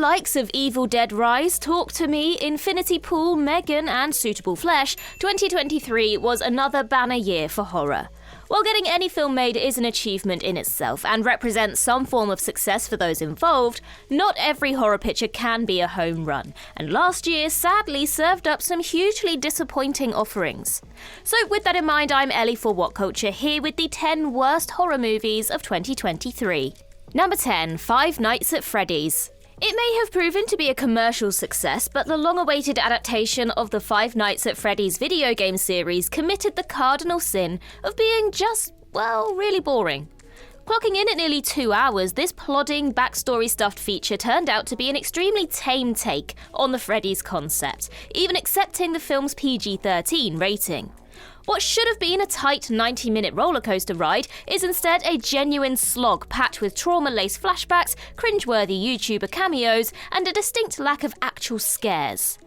likes of Evil Dead Rise, Talk to Me, Infinity Pool, Megan and Suitable Flesh, 2023 was another banner year for horror. While getting any film made is an achievement in itself and represents some form of success for those involved, not every horror picture can be a home run, and last year sadly served up some hugely disappointing offerings. So with that in mind, I'm Ellie for What Culture, here with the 10 worst horror movies of 2023. Number 10, Five Nights at Freddy's. It may have proven to be a commercial success, but the long-awaited adaptation of the Five Nights at Freddy's video game series committed the cardinal sin of being just, well, really boring. Clocking in at nearly 2 hours, this plodding, backstory-stuffed feature turned out to be an extremely tame take on the Freddy's concept, even accepting the film's PG-13 rating. What should have been a tight 90-minute rollercoaster ride is instead a genuine slog packed with trauma-laced flashbacks, cringeworthy YouTuber cameos, and a distinct lack of actual scares.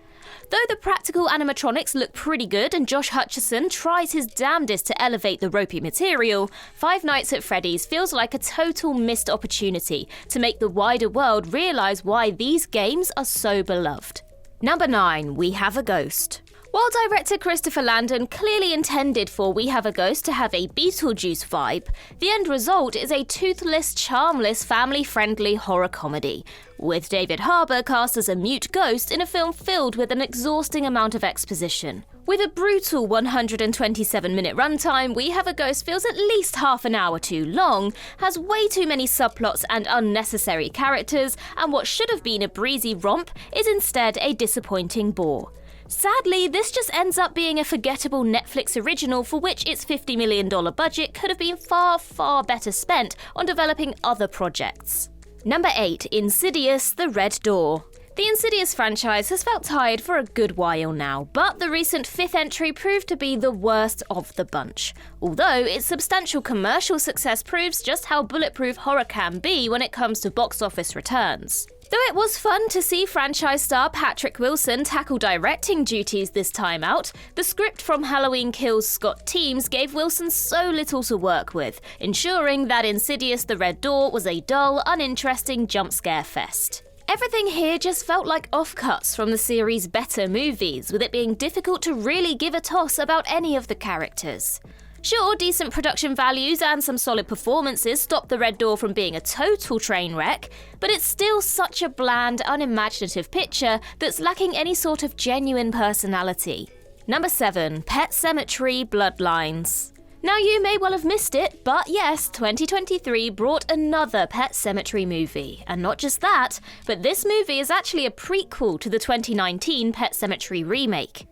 Though the practical animatronics look pretty good and Josh Hutcherson tries his damnedest to elevate the ropey material, Five Nights at Freddy's feels like a total missed opportunity to make the wider world realise why these games are so beloved. Number 9, We Have a Ghost. While director Christopher Landon clearly intended for We Have a Ghost to have a Beetlejuice vibe, the end result is a toothless, charmless, family-friendly horror comedy, with David Harbour cast as a mute ghost in a film filled with an exhausting amount of exposition. With a brutal 127-minute runtime, We Have a Ghost feels at least half an hour too long, has way too many subplots and unnecessary characters, and what should have been a breezy romp is instead a disappointing bore. Sadly, this just ends up being a forgettable Netflix original for which its $50 million budget could have been far, far better spent on developing other projects. Number 8, Insidious The Red Door. The Insidious franchise has felt tired for a good while now, but the recent 5th entry proved to be the worst of the bunch. Although its substantial commercial success proves just how bulletproof horror can be when it comes to box office returns. Though it was fun to see franchise star Patrick Wilson tackle directing duties this time out, the script from Halloween Kills Scott Teems gave Wilson so little to work with, ensuring that Insidious The Red Door was a dull, uninteresting jump scare fest. Everything here just felt like offcuts from the series' better movies, with it being difficult to really give a toss about any of the characters. Sure, decent production values and some solid performances stop The Red Door from being a total train wreck, but it's still such a bland, unimaginative picture that's lacking any sort of genuine personality. Number 7, Pet Cemetery Bloodlines. Now you may well have missed it, but yes, 2023 brought another Pet Sematary movie. And not just that, but this movie is actually a prequel to the 2019 Pet Sematary remake.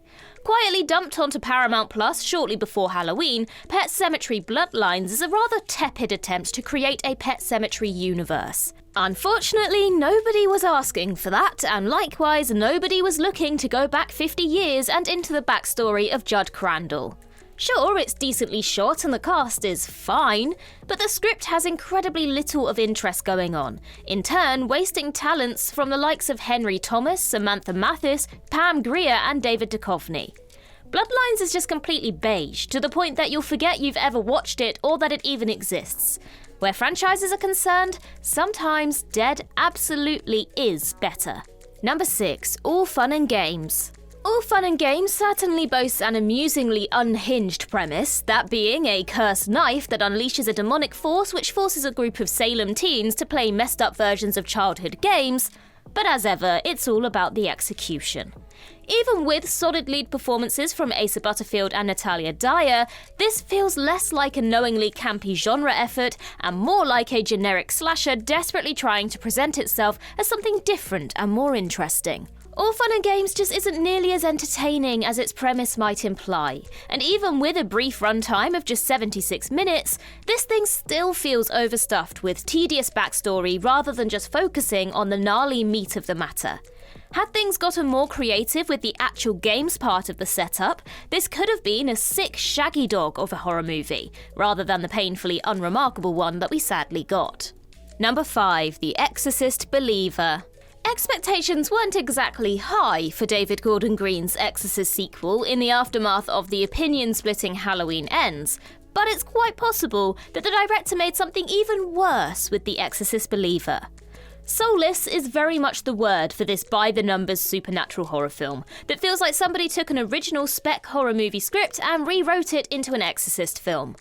Quietly dumped onto Paramount Plus shortly before Halloween, Pet Cemetery Bloodlines is a rather tepid attempt to create a Pet Sematary universe. Unfortunately, nobody was asking for that, and likewise, nobody was looking to go back 50 years and into the backstory of Judd Crandall. Sure, it's decently shot and the cast is fine, but the script has incredibly little of interest going on, in turn wasting talents from the likes of Henry Thomas, Samantha Mathis, Pam Grier and David Duchovny. Bloodlines is just completely beige, to the point that you'll forget you've ever watched it or that it even exists. Where franchises are concerned, sometimes dead absolutely is better. Number 6, All Fun and Games. All Fun and Games certainly boasts an amusingly unhinged premise, that being a cursed knife that unleashes a demonic force which forces a group of Salem teens to play messed up versions of childhood games, but as ever, it's all about the execution. Even with solid lead performances from Asa Butterfield and Natalia Dyer, this feels less like a knowingly campy genre effort and more like a generic slasher desperately trying to present itself as something different and more interesting. All Fun and Games just isn't nearly as entertaining as its premise might imply, and even with a brief runtime of just 76 minutes, this thing still feels overstuffed with tedious backstory rather than just focusing on the gnarly meat of the matter. Had things gotten more creative with the actual games part of the setup, this could have been a sick shaggy dog of a horror movie, rather than the painfully unremarkable one that we sadly got. Number 5, The Exorcist Believer. Expectations weren't exactly high for David Gordon Green's Exorcist sequel in the aftermath of the opinion-splitting Halloween Ends, but it's quite possible that the director made something even worse with The Exorcist Believer. Soulless is very much the word for this by-the-numbers supernatural horror film that feels like somebody took an original spec horror movie script and rewrote it into an Exorcist film.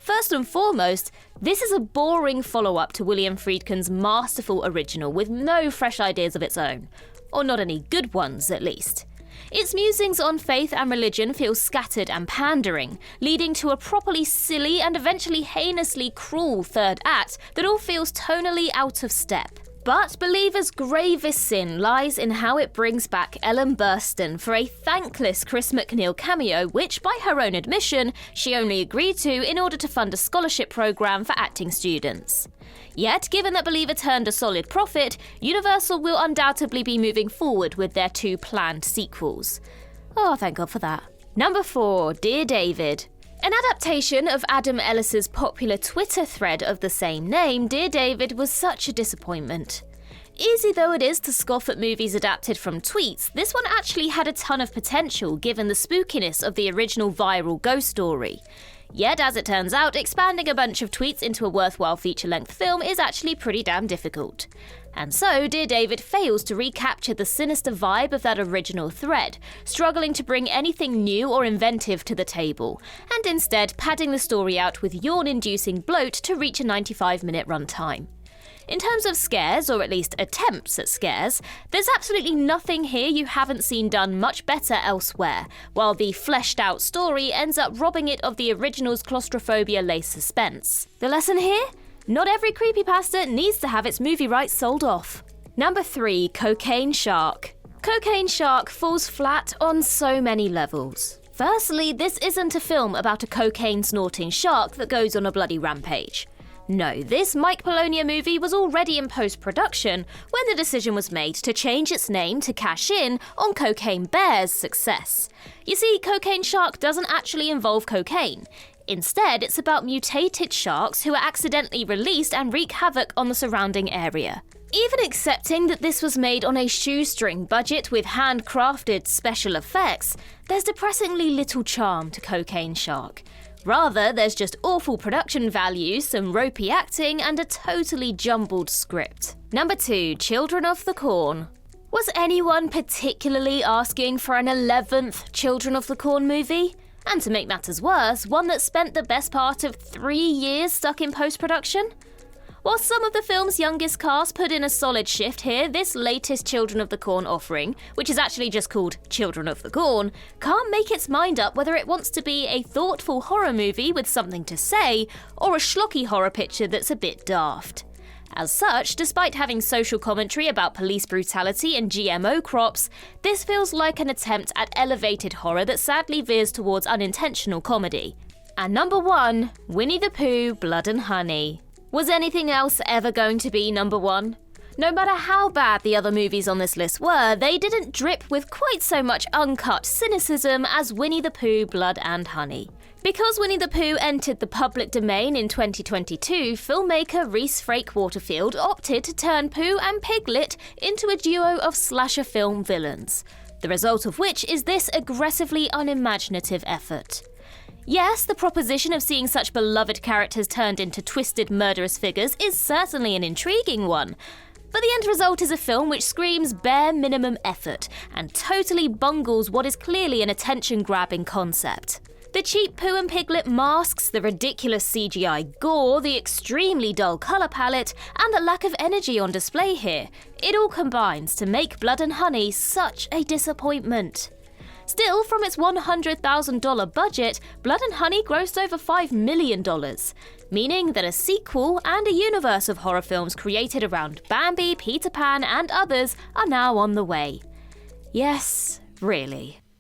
First and foremost, this is a boring follow-up to William Friedkin's masterful original with no fresh ideas of its own. Or not any good ones, at least. Its musings on faith and religion feel scattered and pandering, leading to a properly silly and eventually heinously cruel third act that all feels tonally out of step. But Believer's gravest sin lies in how it brings back Ellen Burstyn for a thankless Chris McNeil cameo which, by her own admission, she only agreed to in order to fund a scholarship programme for acting students. Yet, given that Believer turned a solid profit, Universal will undoubtedly be moving forward with their 2 planned sequels. Oh, thank God for that. Number 4, Dear David. An adaptation of Adam Ellis's popular Twitter thread of the same name, Dear David was such a disappointment. Easy though it is to scoff at movies adapted from tweets, this one actually had a ton of potential given the spookiness of the original viral ghost story. Yet, as it turns out, expanding a bunch of tweets into a worthwhile feature-length film is actually pretty damn difficult. And so, Dear David fails to recapture the sinister vibe of that original thread, struggling to bring anything new or inventive to the table, and instead padding the story out with yawn-inducing bloat to reach a 95-minute runtime. In terms of scares, or at least attempts at scares, there's absolutely nothing here you haven't seen done much better elsewhere, while the fleshed-out story ends up robbing it of the original's claustrophobia-laced suspense. The lesson here? Not every creepypasta needs to have its movie rights sold off. Number 3, Cocaine Shark. Cocaine Shark falls flat on so many levels. Firstly, this isn't a film about a cocaine-snorting shark that goes on a bloody rampage. No, this Mike Polonia movie was already in post-production when the decision was made to change its name to cash in on Cocaine Bear's success. You see, Cocaine Shark doesn't actually involve cocaine. Instead, it's about mutated sharks who are accidentally released and wreak havoc on the surrounding area. Even accepting that this was made on a shoestring budget with handcrafted special effects, there's depressingly little charm to Cocaine Shark. Rather, there's just awful production values, some ropey acting, and a totally jumbled script. Number 2, Children of the Corn. Was anyone particularly asking for an 11th Children of the Corn movie? And to make matters worse, one that spent the best part of 3 years stuck in post-production? While some of the film's youngest cast put in a solid shift here, this latest Children of the Corn offering, which is actually just called Children of the Corn, can't make its mind up whether it wants to be a thoughtful horror movie with something to say, or a schlocky horror picture that's a bit daft. As such, despite having social commentary about police brutality and GMO crops, this feels like an attempt at elevated horror that sadly veers towards unintentional comedy. And number 1, Winnie the Pooh, Blood and Honey. Was anything else ever going to be number 1? No matter how bad the other movies on this list were, they didn't drip with quite so much uncut cynicism as Winnie the Pooh, Blood and Honey. Because Winnie the Pooh entered the public domain in 2022, filmmaker Reese Frake Waterfield opted to turn Pooh and Piglet into a duo of slasher film villains, the result of which is this aggressively unimaginative effort. Yes, the proposition of seeing such beloved characters turned into twisted, murderous figures is certainly an intriguing one, but the end result is a film which screams bare minimum effort and totally bungles what is clearly an attention-grabbing concept. The cheap Pooh and Piglet masks, the ridiculous CGI gore, the extremely dull colour palette, and the lack of energy on display here. It all combines to make Blood and Honey such a disappointment. Still, from its $100,000 budget, Blood and Honey grossed over $5 million, meaning that a sequel and a universe of horror films created around Bambi, Peter Pan, and others are now on the way. Yes, really.